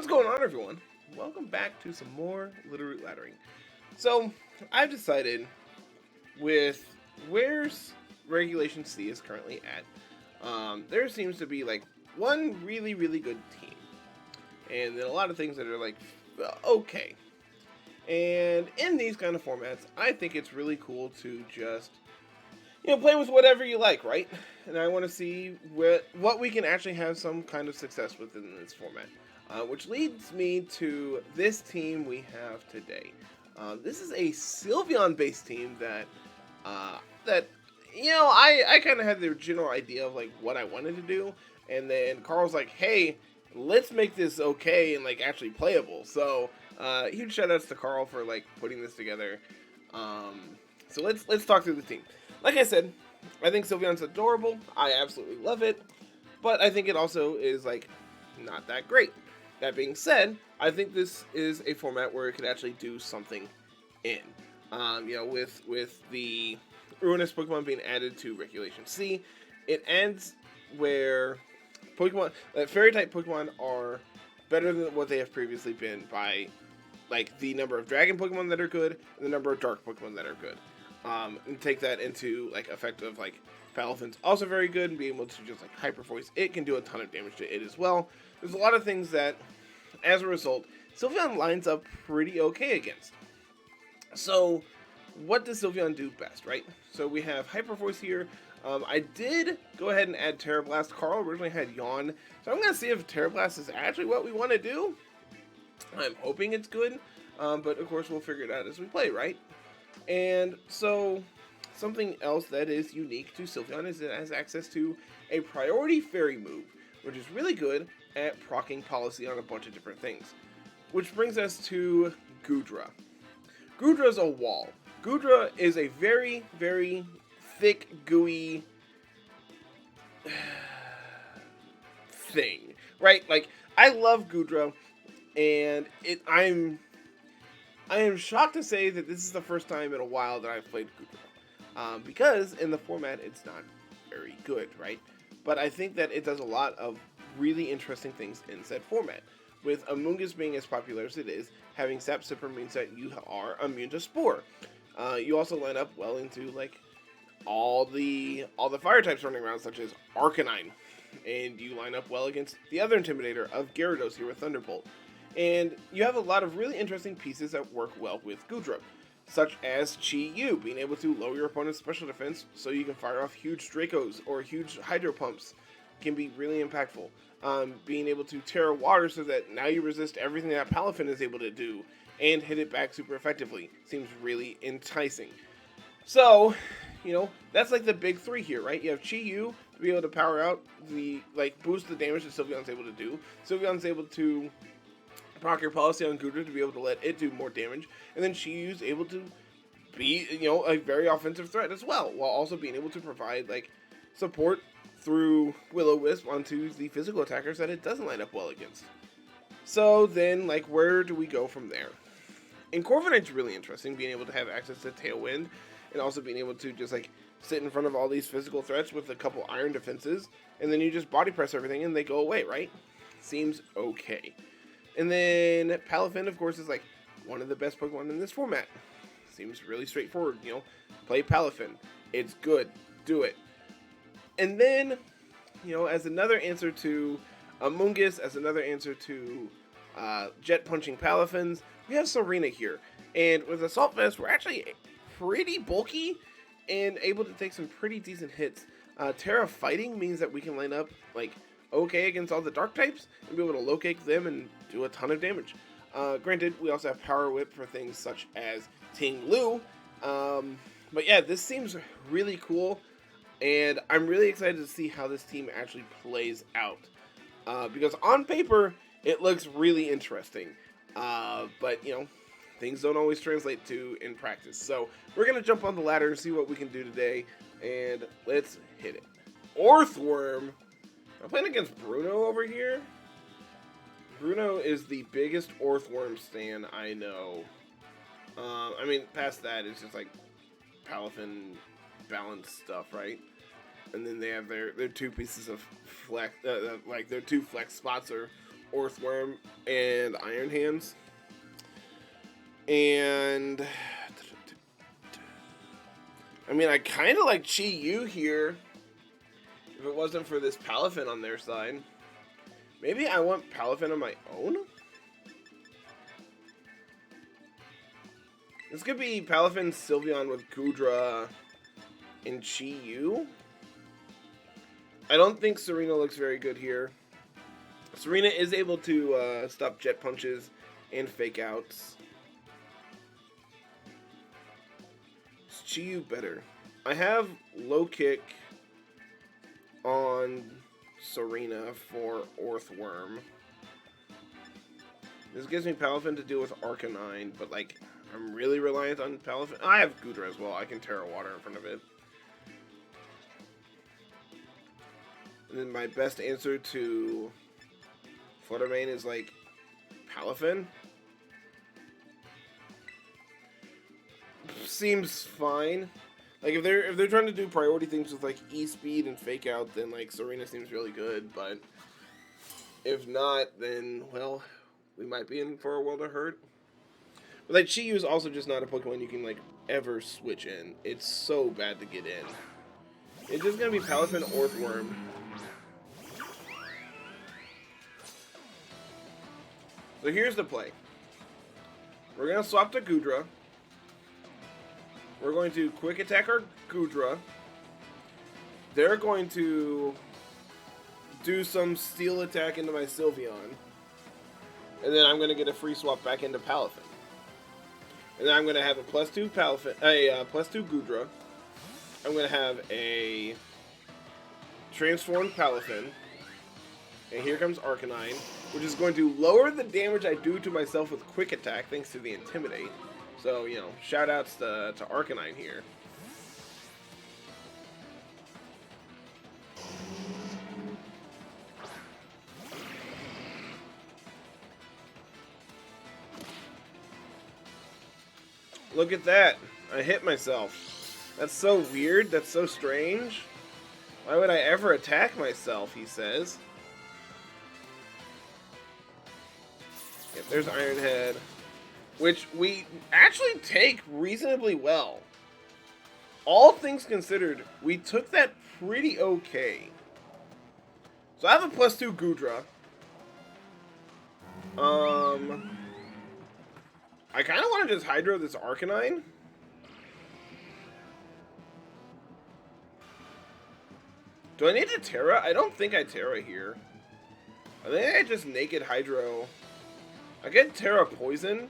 going on, everyone? Welcome back to some more Littleroot laddering. So, I've decided with where's Regulation C is currently at, there seems to be like one really, really good team, and then a lot of things that are like okay. And in these kind of formats, I think it's really cool to just play with whatever you like, right? And I want to see what we can actually have some kind of success with in this format. Which leads me to this team we have today. This is a Sylveon-based team I kind of had the general idea of like what I wanted to do, and then Carl's like, "Hey, let's make this okay and like actually playable." So huge shout outs to Carl for like putting this together. So let's talk through the team. Like I said, I think Sylveon's adorable. I absolutely love it, but I think it also is like not that great. That being said, I think this is a format where it could actually do something in. With the Ruinous Pokemon being added to Regulation C, it ends where Fairy type Pokemon are better than what they have previously been by like the number of Dragon Pokemon that are good and the number of Dark Pokemon that are good. And take that into like effect of like Palafin's also very good, and being able to just like Hyper Voice, it can do a ton of damage to it as well. There's a lot of things that, as a result, Sylveon lines up pretty okay against. So, what does Sylveon do best, right? So we have Hyper Voice here. I did go ahead and add Terra Blast. Carl originally had Yawn, so I'm going to see if Terra Blast is actually what we want to do. I'm hoping it's good, but of course we'll figure it out as we play, right? And so, something else that is unique to Sylveon is it has access to a Priority Fairy move, which is really good at proccing policy on a bunch of different things. Which brings us to Goodra. Goodra's a wall. Goodra is a very, very thick, gooey thing, right? Like, I love Goodra, and I am shocked to say that this is the first time in a while that I've played Goodra. Because in the format, it's not very good, right? But I think that it does a lot of really interesting things in said format. With Amoonguss being as popular as it is, having Sap Sipper means that you are immune to Spore. You also line up well into like all the fire types running around, such as Arcanine, and you line up well against the other Intimidator of Gyarados here with Thunderbolt. And you have a lot of really interesting pieces that work well with Goodra, such as Chi-Yu, being able to lower your opponent's special defense so you can fire off huge Dracos or huge Hydro Pumps can be really impactful. Being able to Terra Water so that now you resist everything that Palafin is able to do and hit it back super effectively seems really enticing. So, that's like the big three here, right? You have Chi-Yu to be able to power out boost the damage that Sylveon's able to do. Sylveon's able to proc your policy on Goodra to be able to let it do more damage, and then Chi-Yu's able to be, a very offensive threat as well, while also being able to provide, support through Will-O-Wisp onto the physical attackers that it doesn't line up well against. So then, where do we go from there? And Corviknight's really interesting, being able to have access to Tailwind, and also being able to just, sit in front of all these physical threats with a couple iron defenses, and then you just body press everything and they go away, right? Seems okay. And then Palafin, of course, is one of the best Pokemon in this format. Seems really straightforward, play Palafin. It's good. Do it. And then, as another answer to Amoonguss, as another answer to jet punching Palafins, we have Serena here. And with Assault Vest, we're actually pretty bulky and able to take some pretty decent hits. Terra Fighting means that we can line up, okay against all the dark types and be able to locate them and do a ton of damage. Granted, we also have Power Whip for things such as Ting Lu. But yeah, this seems really cool, and I'm really excited to see how this team actually plays out. Because on paper, it looks really interesting. But, things don't always translate to in practice. So we're going to jump on the ladder and see what we can do today, and let's hit it. Orthworm. I'm playing against Bruno over here. Bruno is the biggest Orthworm stan I know. Past that, it's just Palafin Balance stuff, right? And then they have their two pieces of flex, their two flex spots are Earthworm and Iron Hands. And I mean, I kind of like Chi Yu here. If it wasn't for this Palafin on their side. Maybe I want Palafin on my own? This could be Palafin Sylveon with Goodra and Chi Yu. I don't think Serena looks very good here. Serena is able to stop jet punches and fake outs. Is Chi Yu better? I have low kick on Serena for Earthworm. This gives me Palafin to deal with Arcanine, but like I'm really reliant on Palafin. I have Goodra as well. I can Terra Water in front of it. And then my best answer to Fluttermane is like Palafin. Seems fine. Like if they're trying to do priority things with like E-Speed and Fake Out, then like Serena seems really good. But if not, then well, we might be in for a world of hurt. But like Chi Yu is also just not a Pokemon you can like ever switch in. It's so bad to get in. It's just gonna be Palafin Earthworm. So here's the play. We're going to swap to Goodra. We're going to quick attack our Goodra. They're going to do some steel attack into my Sylveon. And then I'm going to get a free swap back into Palafin. And then I'm going to have a +2 Palafin, +2 Goodra. I'm going to have a transformed Palafin. And here comes Arcanine, which is going to lower the damage I do to myself with Quick Attack, thanks to the Intimidate. So, you know, shout-outs to Arcanine here. Look at that. I hit myself. That's so weird. That's so strange. Why would I ever attack myself, he says. There's Iron Head, which we actually take reasonably well. All things considered, we took that pretty okay. So I have a +2 Goodra. I kind of want to just Hydro this Arcanine. Do I need to Terra? I don't think I Terra here. I think I just Naked Hydro. I get Terra Poison.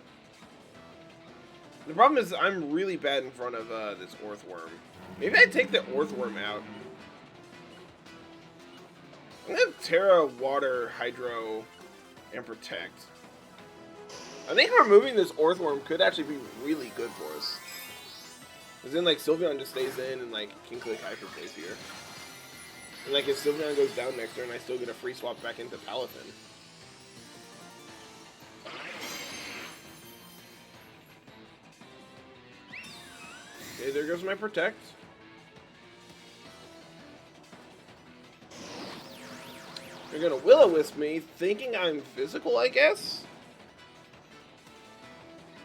The problem is I'm really bad in front of this Earthworm. Maybe I take the Earthworm out. I'm gonna Terra Water, Hydro, and Protect. I think removing this Earthworm could actually be really good for us. Because then like Sylveon just stays in and like can click Hyper Phase here. And like if Sylveon goes down next turn, I still get a free swap back into Palafin. Okay, there goes my Protect. They're gonna Will-O-Wisp me, thinking I'm physical, I guess?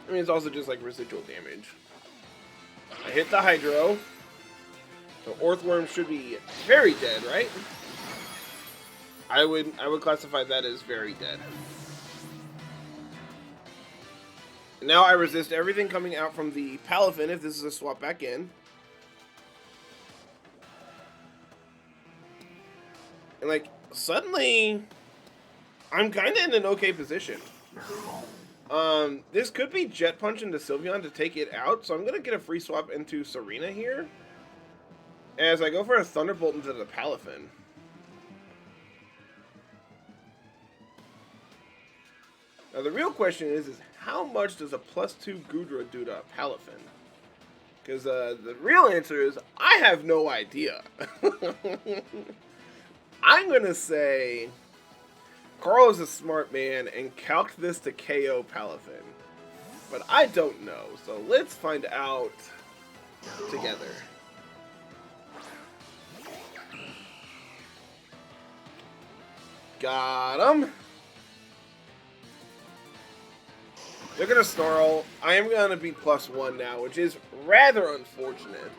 I mean, it's also just like residual damage. I hit the Hydro. The Earthworm should be very dead, right? I would classify that as very dead. Now I resist everything coming out from the Palafin if this is a swap back in. And like, suddenly, I'm kind of in an okay position. This could be Jet Punch into Sylveon to take it out, so I'm going to get a free swap into Serena here. As I go for a Thunderbolt into the Palafin. Now the real question is how much does a +2 Goodra do to a Palafin? Because the real answer is, I have no idea. I'm going to say Carl is a smart man and calced this to KO Palafin. But I don't know, so let's find out together. Got him. They're gonna snarl. I am gonna be +1 now, which is rather unfortunate.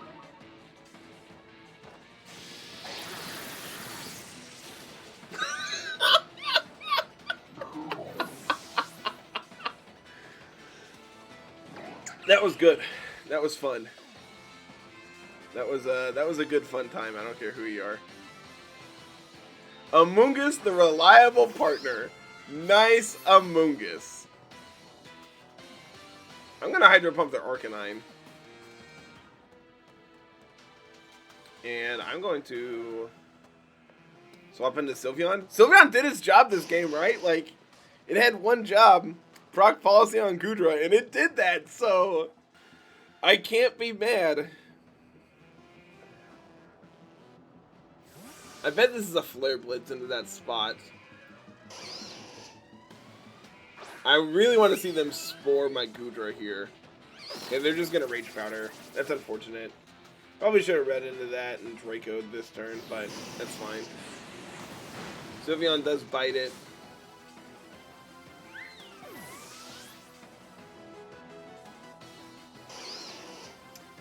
That was good. That was fun. That was a good fun time. I don't care who you are. Amoongus, the reliable partner. Nice Amoongus. I'm gonna Hydro Pump their Arcanine. And I'm going to swap into Sylveon. Sylveon did its job this game, right? Like, it had one job. Proc Policy on Goodra, and it did that, so I can't be mad. I bet this is a Flare Blitz into that spot. I really want to see them Spore my Goodra here. Okay, they're just going to Rage Powder. That's unfortunate. Probably should have read into that and Draco'd this turn, but that's fine. Sylveon does bite it.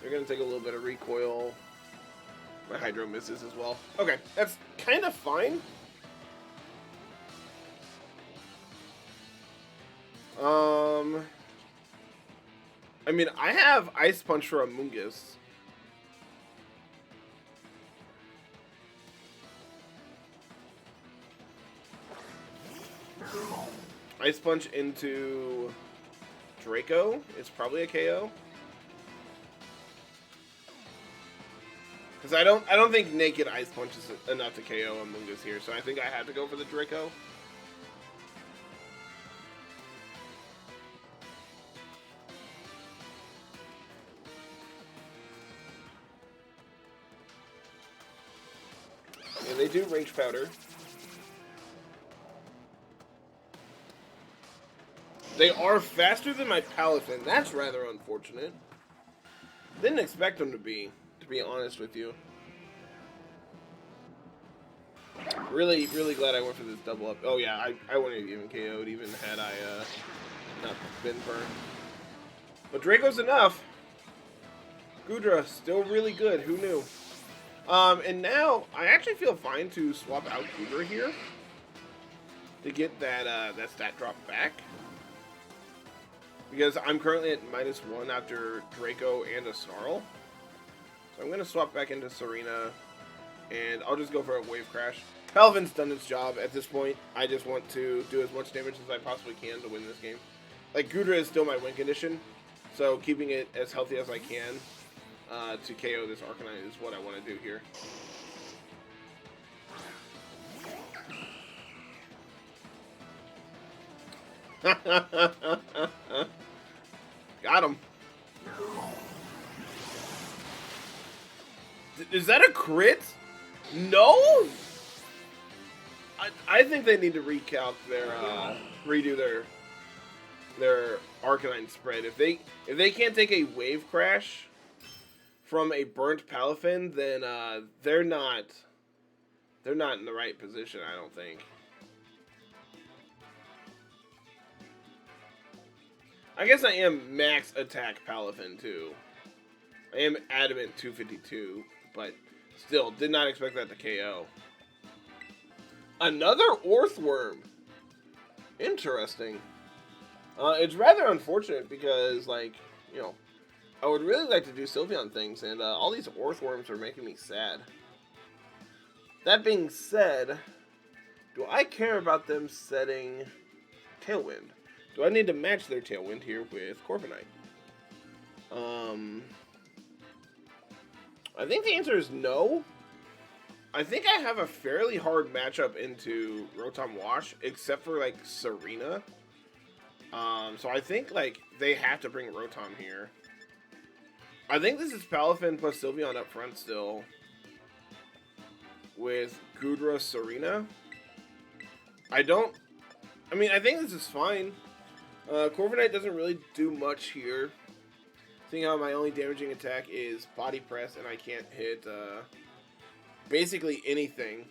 They're going to take a little bit of recoil. My Hydro misses as well. Okay, that's kind of fine. I mean, I have Ice Punch for Amoongus. Ice Punch into Draco. It's probably a KO. Because I don't think naked Ice Punch is enough to KO Amoongus here, so I think I have to go for the Draco. And they do Rage Powder. They are faster than my Palafin. That's rather unfortunate. Didn't expect them to be honest with you. Really glad I went for this double up. Oh yeah, I wouldn't have even KO'd even had I not been burned. But Draco's enough. Goodra, still really good. Who knew? And now, I actually feel fine to swap out Goodra here. To get that, that stat drop back. Because I'm currently at -1 after Draco and a Snarl. So I'm going to swap back into Serena. And I'll just go for a Wave Crash. Palafin's done its job at this point. I just want to do as much damage as I possibly can to win this game. Like, Goodra is still my win condition. So keeping it as healthy as I can to KO this Arcanine is what I want to do here. Got him. Is that a crit? No? I think they need to recalc their redo their Arcanine spread. If they can't take a Wave Crash from a burnt Palafin, then they're not in the right position, I don't think. I guess I am max attack Palafin too. I am adamant 252, but still did not expect that to KO. Another Orthworm. Interesting. It's rather unfortunate because, like, you know, I would really like to do Sylveon things, and all these Orthworms are making me sad. That being said, do I care about them setting Tailwind? Do I need to match their Tailwind here with Corviknight? I think the answer is no. I think I have a fairly hard matchup into Rotom Wash, except for, like, Serena. So I think, like, they have to bring Rotom here. I think this is Palafin plus Sylveon up front still. With Goodra, Serena. I think this is fine. Corviknight doesn't really do much here. Seeing how my only damaging attack is Body Press, and I can't hit, basically anything.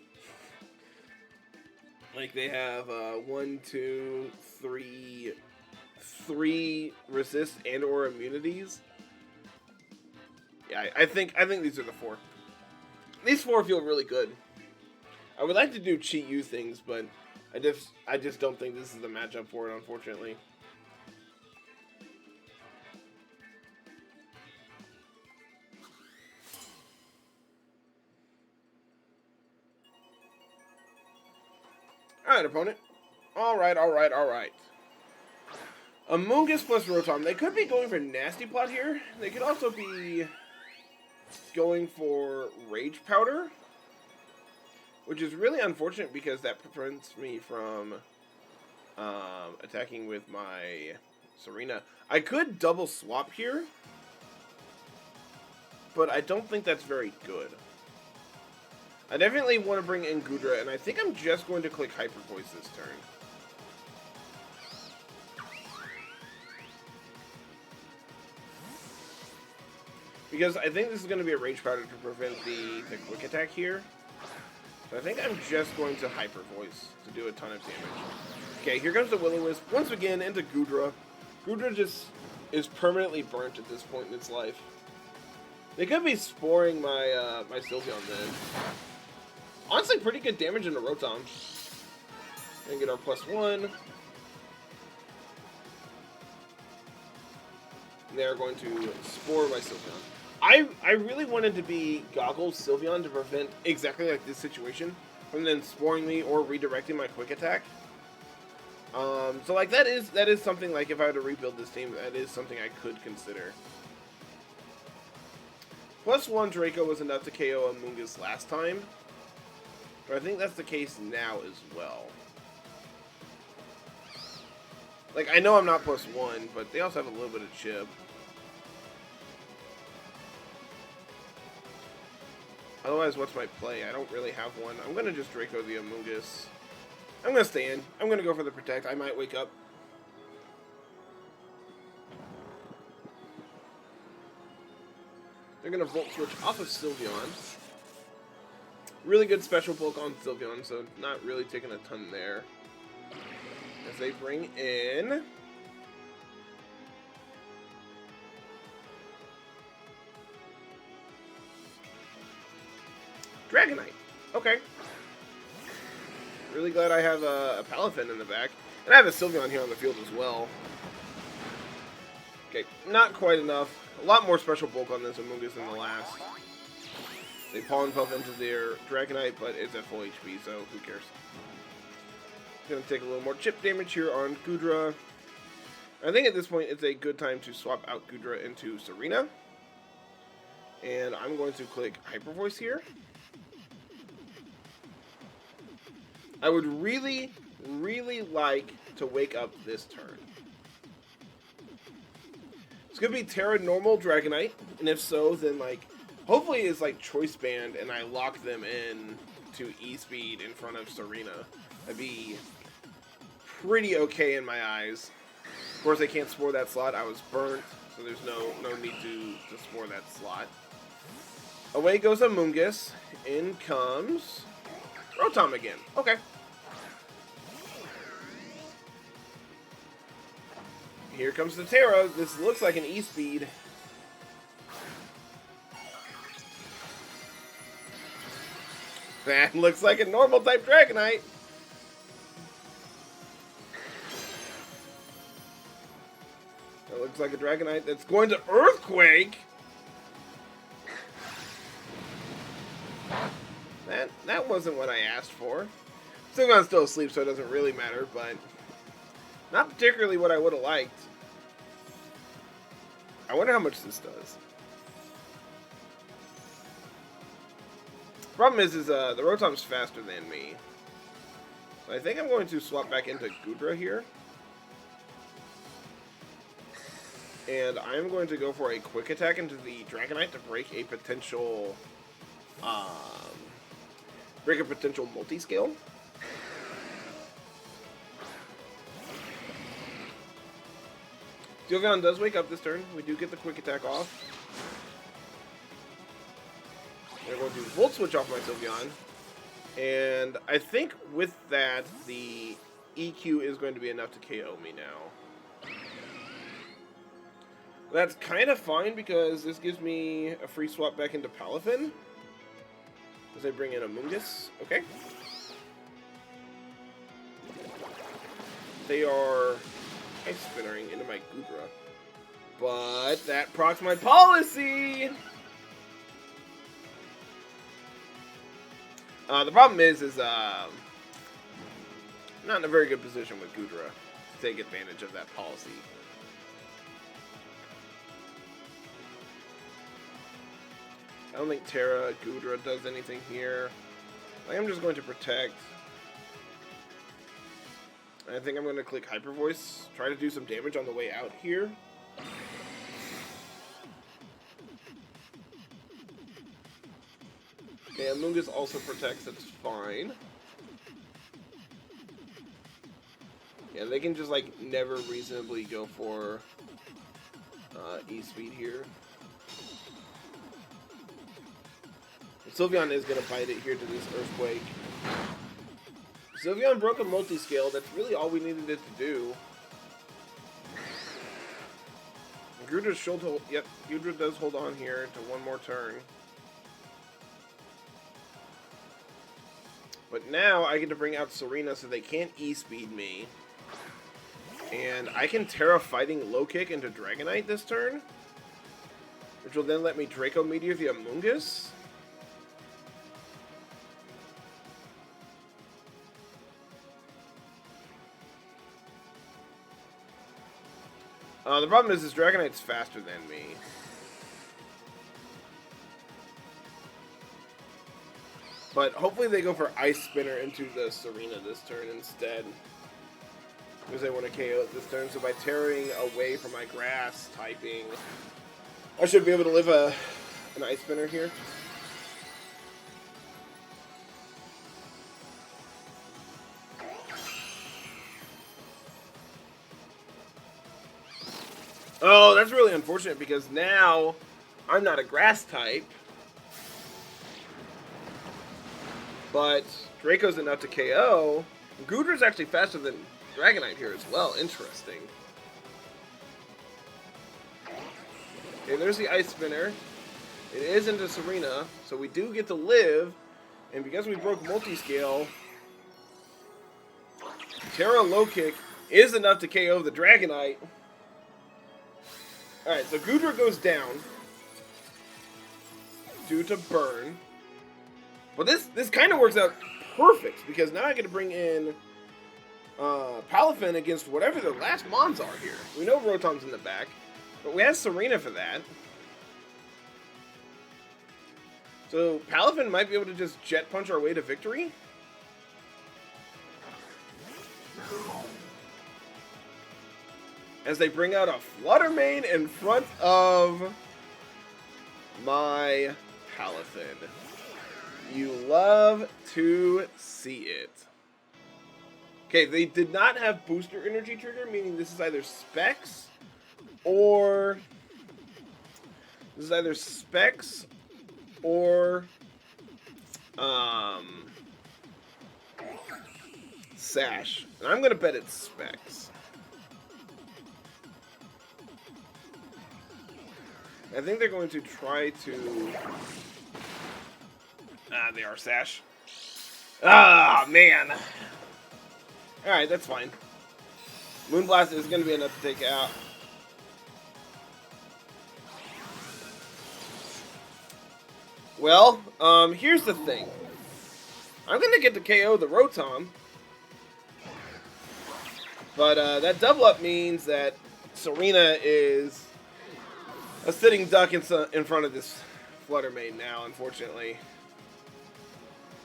Like, they have 1, 2, 3, 3 resist and or immunities. Yeah, I think these are the 4. These 4 feel really good. I would like to do cheat you things, but I just don't think this is the matchup for it, unfortunately. Alright, opponent. Alright. Amoonguss plus Rotom. They could be going for Nasty Plot here. They could also be going for Rage Powder, which is really unfortunate because that prevents me from attacking with my Serena. I could double swap here, but I don't think that's very good. I definitely want to bring in Goodra, and I think I'm just going to click Hyper Voice this turn. Because I think this is going to be a Rage Powder to prevent the Quick Attack here. So I think I'm just going to Hyper Voice to do a ton of damage. Okay, here comes the Will-O-Wisp once again into Goodra. Goodra just is permanently burnt at this point in its life. They could be sporing my my Sylveon then. Honestly, pretty good damage into Rotom. And get our +1. And they are going to spore my Sylveon. I really wanted to be Goggles Sylveon to prevent exactly like this situation from then sporing me or redirecting my quick attack. So like that is something like if I were to rebuild this team, that is something I could consider. +1 Draco was enough to KO Amoonguss last time, but I think that's the case now as well. Like, I know I'm not +1, but they also have a little bit of chip. Otherwise, what's my play? I don't really have one. I'm going to just Draco the Amoonguss. I'm going to stay in. I'm going to go for the Protect. I might wake up. They're going to Volt Switch off of Sylveon. Really good special bulk on Sylveon, so not really taking a ton there. As they bring in... Dragonite. Okay. Really glad I have a Palafin in the back. And I have a Sylveon here on the field as well. Okay, not quite enough. A lot more special bulk on this Amoonguss than the last. They Pollen Puff into their Dragonite, but it's at full HP, so who cares? Gonna take a little more chip damage here on Goodra. I think at this point it's a good time to swap out Goodra into Serena. And I'm going to click Hyper Voice here. I would really, really like to wake up this turn. It's going to be Terra Normal Dragonite, and if so, then, like, hopefully it's, like, Choice Band, and I lock them in to E-Speed in front of Serena. That'd be pretty okay in my eyes. Of course, I can't spore that slot. I was burnt, so there's no need to spore that slot. Away goes Amoonguss. In comes Rotom again. Okay. Here comes the Terra. This looks like an E-Speed. That looks like a normal type Dragonite. That looks like a Dragonite that's going to Earthquake. That wasn't what I asked for. Sylveon's still asleep, so it doesn't really matter, but not particularly what I would have liked. I wonder how much this does. Problem is the Rotom's faster than me. So I think I'm going to swap back into Goodra here. And I'm going to go for a quick attack into the Dragonite to break a potential multi-scale. Sylveon does wake up this turn. We do get the quick attack off. They're going to Volt Switch off my Sylveon. And I think with that, the EQ is going to be enough to KO me now. That's kind of fine because this gives me a free swap back into Palafin. As I bring in a Mungus. Okay. They are ice spinnering into my Goodra. But that procs my policy! The problem is I'm not in a very good position with Goodra to take advantage of that policy. I don't think Terra Goodra does anything here. I am just going to protect. I think I'm going to click Hyper Voice, try to do some damage on the way out here. Okay, Amoongus also protects, that's fine. Yeah, they can just, like, never reasonably go for E-Speed here. Sylveon is going to bite it here to this Earthquake. Sylveon broke a multi-scale, that's really all we needed it to do. Goodra should hold, yep, Goodra does hold on here to one more turn. But now I get to bring out Serena so they can't E-Speed me. And I can Terra Fighting Low Kick into Dragonite this turn. Which will then let me Draco Meteor the Amoongus. The problem is this Dragonite's faster than me. But hopefully they go for Ice Spinner into the Serena this turn instead. Because they want to KO it this turn. So by tearing away from my grass typing, I should be able to live an Ice Spinner here. Oh, that's really unfortunate because now I'm not a grass type. But Draco's enough to KO. Goodra's actually faster than Dragonite here as well. Interesting. Okay, there's the Ice Spinner. It is into Serena, so we do get to live. And because we broke multi-scale, Terra Low Kick is enough to KO the Dragonite. Alright, so Goodra goes down due to burn. But this kind of works out perfect, because now I get to bring in Palafin against whatever the last Mons are here. We know Rotom's in the back, but we have Serena for that. So Palafin might be able to just Jet Punch our way to victory. As they bring out a Flutter Mane in front of my Palafin. You love to see it. Okay, they did not have Booster Energy Trigger, meaning this is either Specs or... Sash. And I'm going to bet it's Specs. I think they're going to try to... they are Sash. Ah, man. Alright, that's fine. Moonblast is going to be enough to take out. Well, here's the thing. I'm going to get to KO the Rotom. But that double up means that Serena is a sitting duck in front of this Flutter Mane now, unfortunately.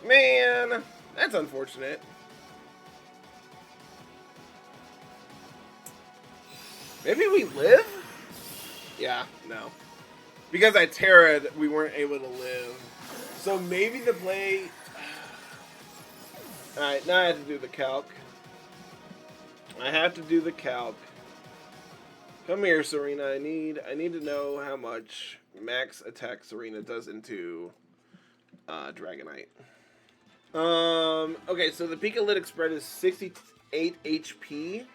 Man, that's unfortunate. Maybe we live? Yeah, no. Because I Terra'd, we weren't able to live. So maybe the play... Alright, now I have to do the calc. Come here, Serena. I need to know how much max attack Serena does into Dragonite. Okay, so the Pikalytic spread is 68 HP.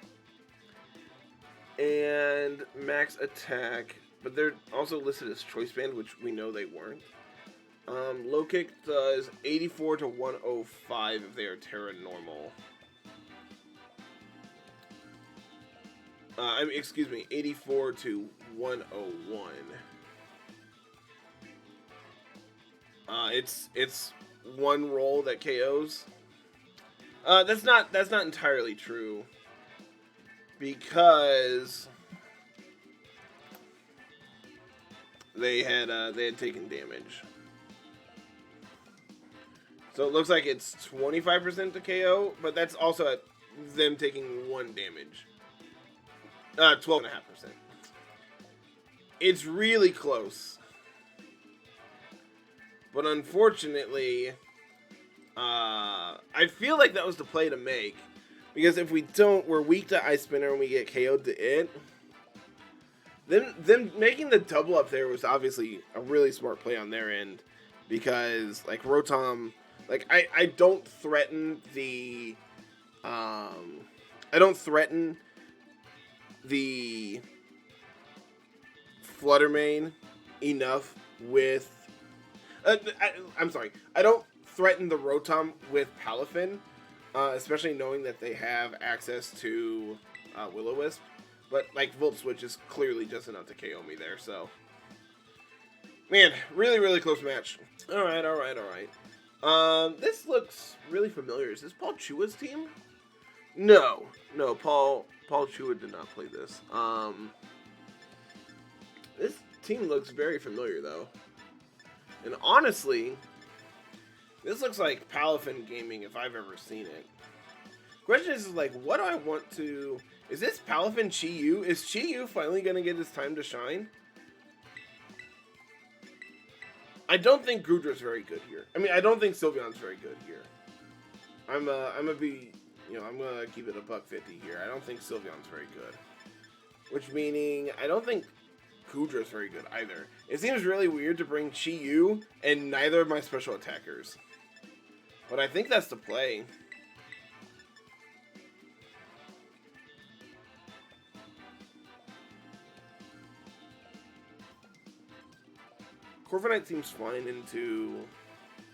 and max attack, but they're also listed as choice band, which we know they weren't. Low kick does 84 to 105 if they are Terra normal. Excuse me, 84 to 101. It's one roll that KOs. That's not entirely true, because they had taken damage. So it looks like it's 25% to KO, but that's also at them taking 1 damage. 12.5%. It's really close. But unfortunately, I feel like that was the play to make. Because if we don't, we're weak to Ice Spinner and we get KO'd to it. Them making the double up there was obviously a really smart play on their end. Because, like, Rotom... Like, I don't threaten the... I don't threaten the Fluttermane enough with... I'm sorry. I don't threaten the Rotom with Palafin, especially knowing that they have access to Will-O-Wisp. But, like, Volt Switch is clearly just enough to KO me there, so... Man, really, really close match. Alright. This looks really familiar. Is this Paul Chua's team? No, Paul Chua did not play this. This team looks very familiar, though. And honestly, this looks like Palafin Gaming if I've ever seen it. Question is, like, what do I want to... Is this Palafin Chi-Yu? Is Chi-Yu finally going to get his time to shine? I don't think Goodra's very good here. I mean, I don't think Sylveon's very good here. I'm gonna be, I'm gonna keep it $1.50 here. I don't think Sylveon's very good. Which meaning, I don't think Goodra's very good either. It seems really weird to bring Chi-Yu and neither of my special attackers. But I think that's the play. Corviknight seems fine into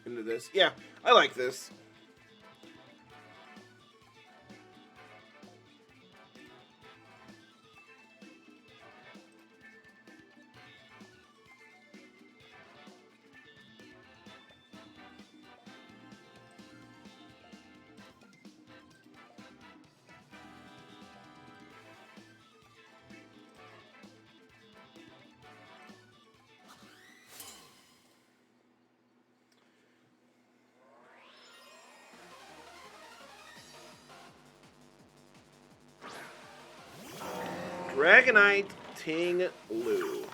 this. Yeah, I like this. Dragonite Ting Lu.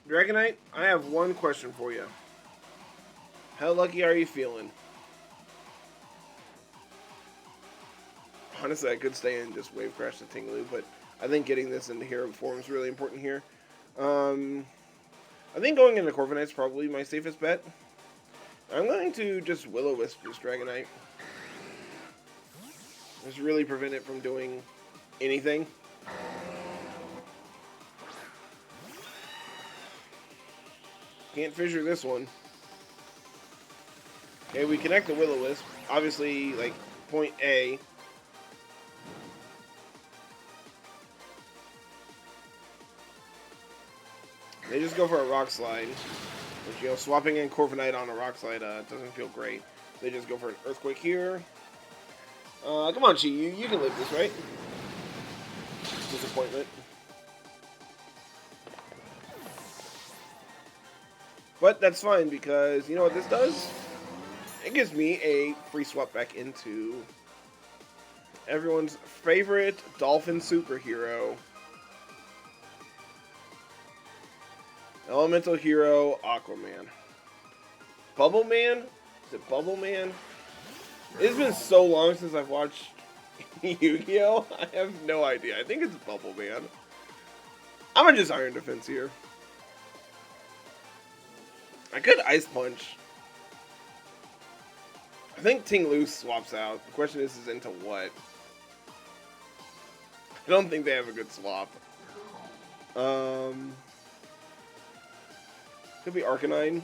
Dragonite, I have one question for you. How lucky are you feeling? Honestly, I could stay and just Wave Crash the Ting Lu, but I think getting this into hero form is really important here. I think going into Corviknight is probably my safest bet. I'm going to just Will-O-Wisp this Dragonite. Just really prevent it from doing anything. Can't fissure this one. Okay, we connect the Will-O-Wisp. Obviously, like, point A. They just go for a Rock Slide. Which, swapping in Corviknight on a Rock Slide doesn't feel great. They just go for an Earthquake here. Come on, Chi, you can live this, right? Disappointment. But that's fine, because you know what this does? It gives me a free swap back into everyone's favorite dolphin superhero. Elemental hero, Aquaman. Bubble Man? Is it Bubble Man? It's been so long since I've watched Yu-Gi-Oh! I have no idea. I think it's Bubble Man. I'm gonna just Iron Defense here. I could Ice Punch. I think Ting Lu swaps out. The question is into what? I don't think they have a good swap. Could be Arcanine.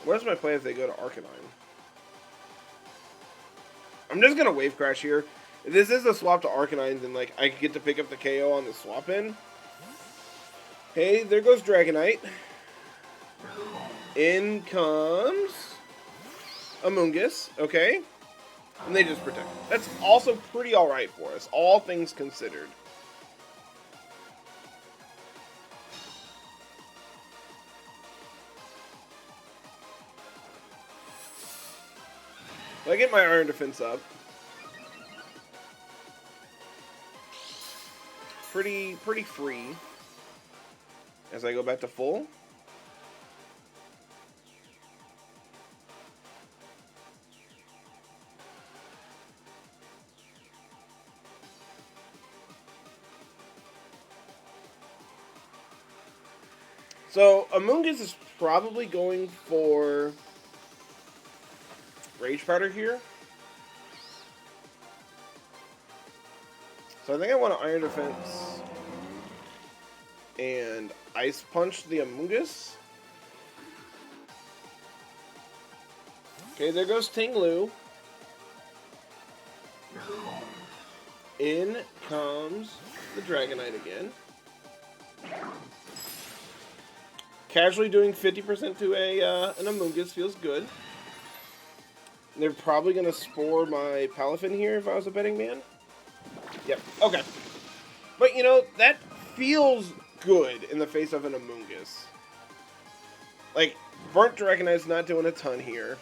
Where's my play if they go to Arcanine? I'm just gonna Wave Crash here. If this is a swap to Arcanine, then like I get to pick up the KO on the swap in. Hey, there goes Dragonite. In comes Amoonguss, okay? And they just protect. That's also pretty alright for us, all things considered. I get my Iron Defense up. Pretty free. As I go back to full. So, Amoonguss is probably going for Rage Powder here. So I think I want to Iron Defense and Ice Punch the Amoonguss. Okay, there goes Tinglu. In comes the Dragonite again. Casually doing 50% to an Amoonguss feels good. They're probably going to Spore my Palafin here if I was a betting man. Yep, okay. But, you know, that feels good in the face of an Amoonguss. Like, Burnt Dragonite's not doing a ton here.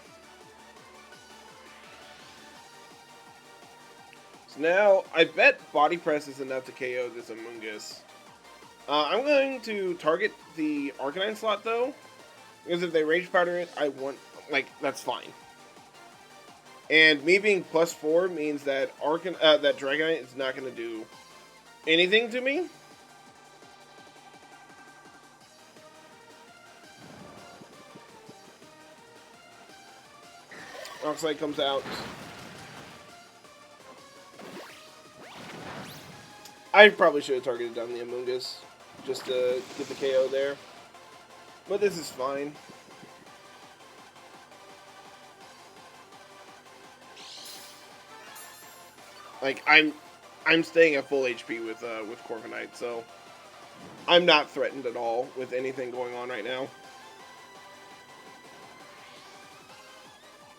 So now, I bet Body Press is enough to KO this Amoonguss. I'm going to target the Arcanine slot, though. Because if they Rage Powder it, I want... Like, that's fine. And me being +4 means that that Dragonite is not going to do anything to me. Oxlide comes out. I probably should have targeted down the Amoonguss just to get the KO there. But this is fine. Like, I'm staying at full HP with Corviknight, so I'm not threatened at all with anything going on right now.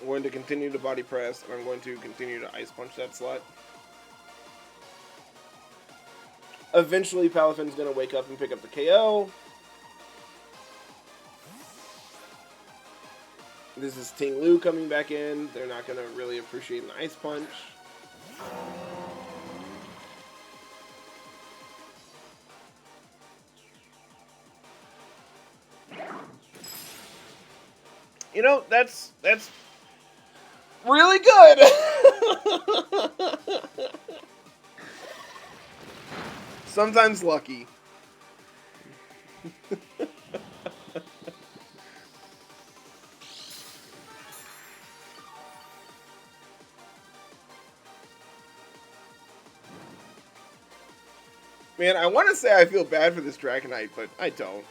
I'm going to continue to Body Press, and I'm going to continue to Ice Punch that slot. Eventually, Palafin's going to wake up and pick up the KO. This is Tinglu coming back in. They're not going to really appreciate an Ice Punch. You know, that's really good. Sometimes lucky. Man, I want to say I feel bad for this Dragonite, but I don't.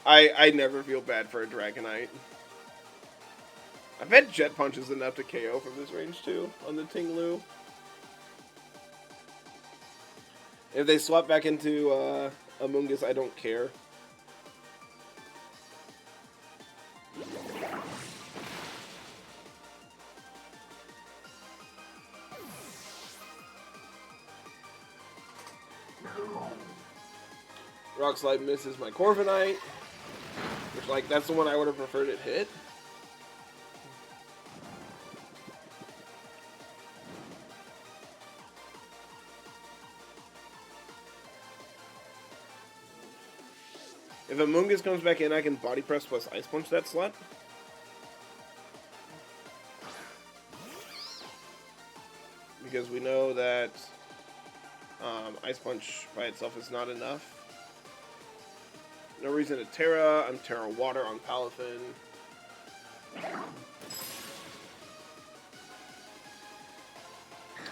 I never feel bad for a Dragonite. I bet Jet Punch is enough to KO from this range, too, on the Tinglu. If they swap back into Amoonguss, I don't care. Rock Slide misses my Corviknight. Which, like, that's the one I would have preferred it hit. If Amoonguss comes back in, I can Body Press plus Ice Punch that slot. Because we know that Ice Punch by itself is not enough. No reason to Terra. I'm Terra Water on Palafin.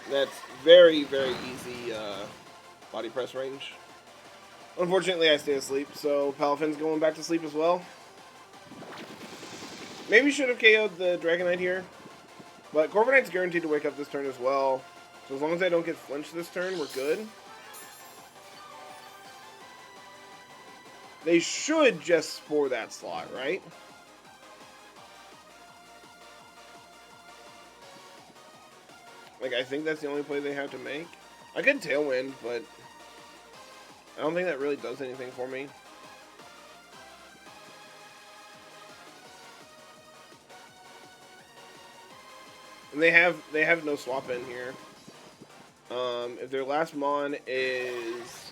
That's very, very easy body press range. Unfortunately, I stay asleep, so Palafin's going back to sleep as well. Maybe should have KO'd the Dragonite here. But Corviknight's guaranteed to wake up this turn as well. So as long as I don't get flinched this turn, we're good. They should just Spore that slot, right? Like, I think that's the only play they have to make. I could Tailwind, but I don't think that really does anything for me. And they have no swap in here. If their last Mon is...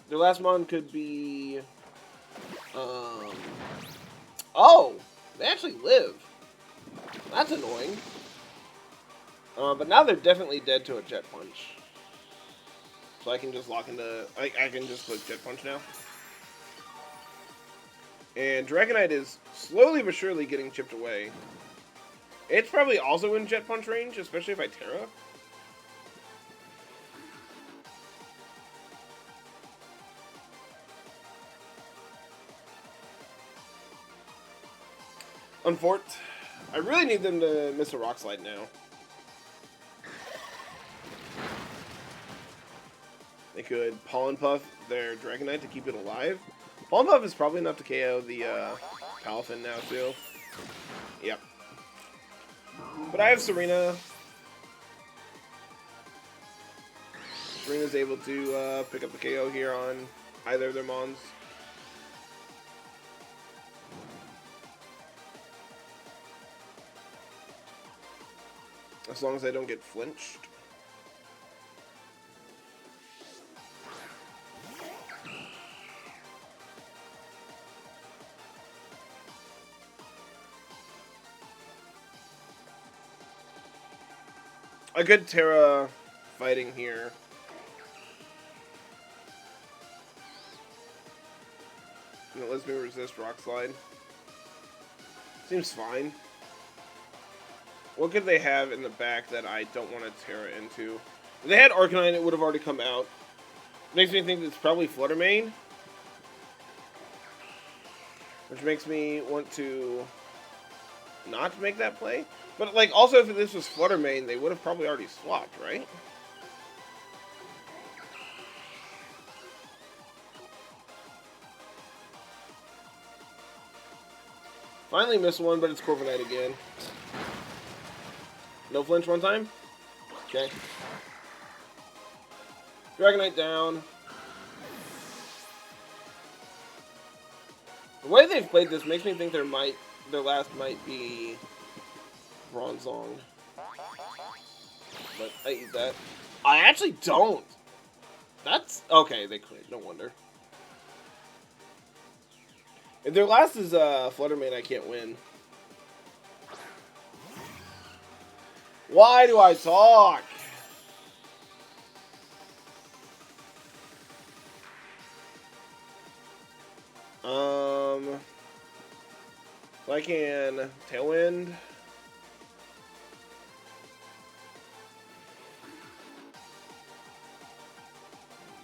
Their last Mon could be... Oh! They actually live. That's annoying. But now they're definitely dead to a Jet Punch. So I can just lock into... I can just click Jet Punch now. And Dragonite is slowly but surely getting chipped away. It's probably also in Jet Punch range, especially if I Terra. Unfort. I really need them to miss a Rock Slide now. They could Pollen Puff their Dragonite to keep it alive. Pollen Puff is probably enough to KO the Palafin now, too. Yep. But I have Serena. Serena's able to pick up the KO here on either of their Mons. As long as I don't get flinched. A good Terra fighting here. And it lets me resist Rock Slide. Seems fine. What could they have in the back that I don't want to Terra into? If they had Arcanine, it would have already come out. Makes me think it's probably Flutter Mane. Which makes me want to not make that play. But, like, also if this was Flutter Mane, they would have probably already swapped, right? Finally missed one, but it's Corviknight again. No flinch one time? Okay. Dragonite down. The way they've played this makes me think their last might be Bronzong. But I eat that. I actually don't. That's okay, they could, no wonder. If their last is Flutter Mane, I can't win. Why do I talk? So I can Tailwind.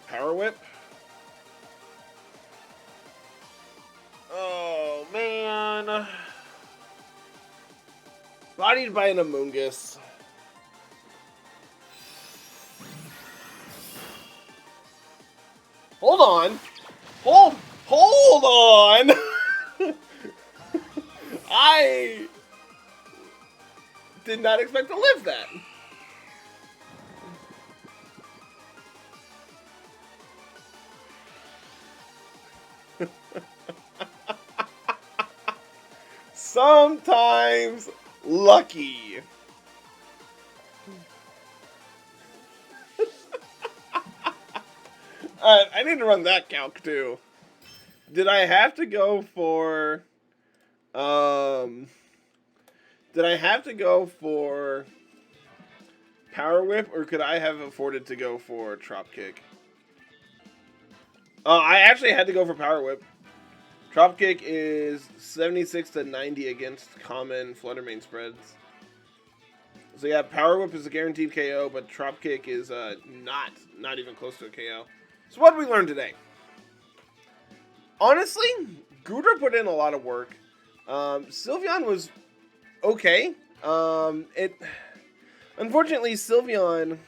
Power Whip. Oh, man. Bodied by an Amoonguss. Hold on. Hold on. I did not expect to live that. Sometimes lucky. Alright, I need to run that calc too. Did I have to go for Power Whip, or could I have afforded to go for Trop Kick? I actually had to go for Power Whip. Trop Kick is 76 to 90 against common Flutter Mane spreads. So yeah, Power Whip is a guaranteed KO, but Trop Kick is not even close to a KO. So what did we learn today? Honestly, Goodra put in a lot of work. Sylveon was okay. Unfortunately, Sylveon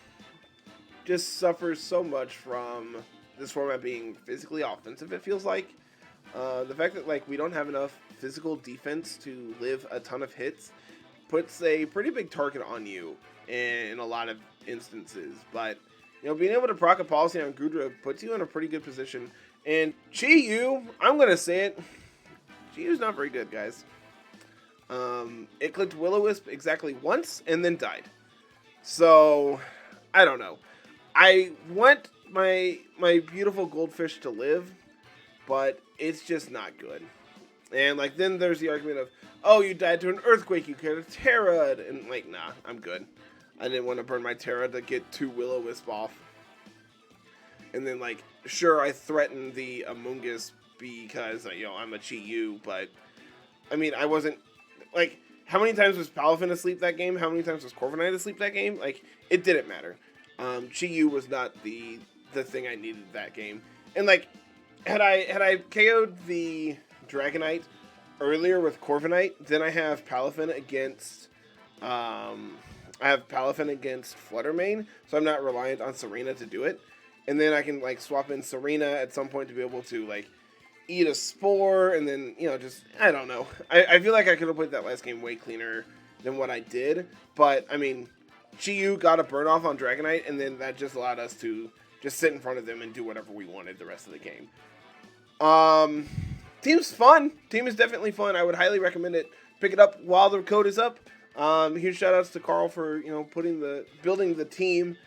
just suffers so much from this format being physically offensive, it feels like. The fact that like we don't have enough physical defense to live a ton of hits puts a pretty big target on you in a lot of instances. But being able to proc a policy on Goodra puts you in a pretty good position. And Chi-Yu, I'm gonna say it, Chi-Yu's not very good, guys. It clicked Will-O-Wisp exactly once and then died. So I don't know. I want my beautiful goldfish to live, but it's just not good. And like then there's the argument of, oh, you died to an earthquake, you could have Terra'd, and like, nah, I'm good. I didn't want to burn my Terra to get 2 Will-O-Wisp off. And then like, sure, I threatened the Amoonguss because I'm a Chi-Yu, but I mean, I wasn't like, how many times was Palafin asleep that game? How many times was Corviknight asleep that game? Like, it didn't matter. Chi-Yu was not the thing I needed that game. And like, had I KO'd the Dragonite earlier with Corviknight, then I have Palafin against Flutter Mane, so I'm not reliant on Serena to do it. And then I can like swap in Serena at some point to be able to like eat a Spore, and then just, I don't know. I feel like I could have played that last game way cleaner than what I did. But I mean, Chi-Yu got a burn off on Dragonite, and then that just allowed us to just sit in front of them and do whatever we wanted the rest of the game. Team's fun. Team is definitely fun. I would highly recommend it. Pick it up while the code is up. Huge shout outs to Carl for building the team,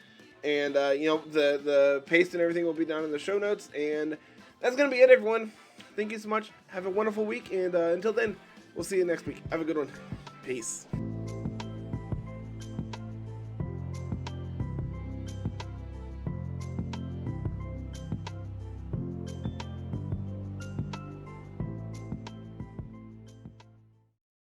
and the paste and everything will be down in the show notes. And that's gonna be it, everyone. Thank you so much. Have a wonderful week, and until then, we'll see you next week. Have a good one. Peace.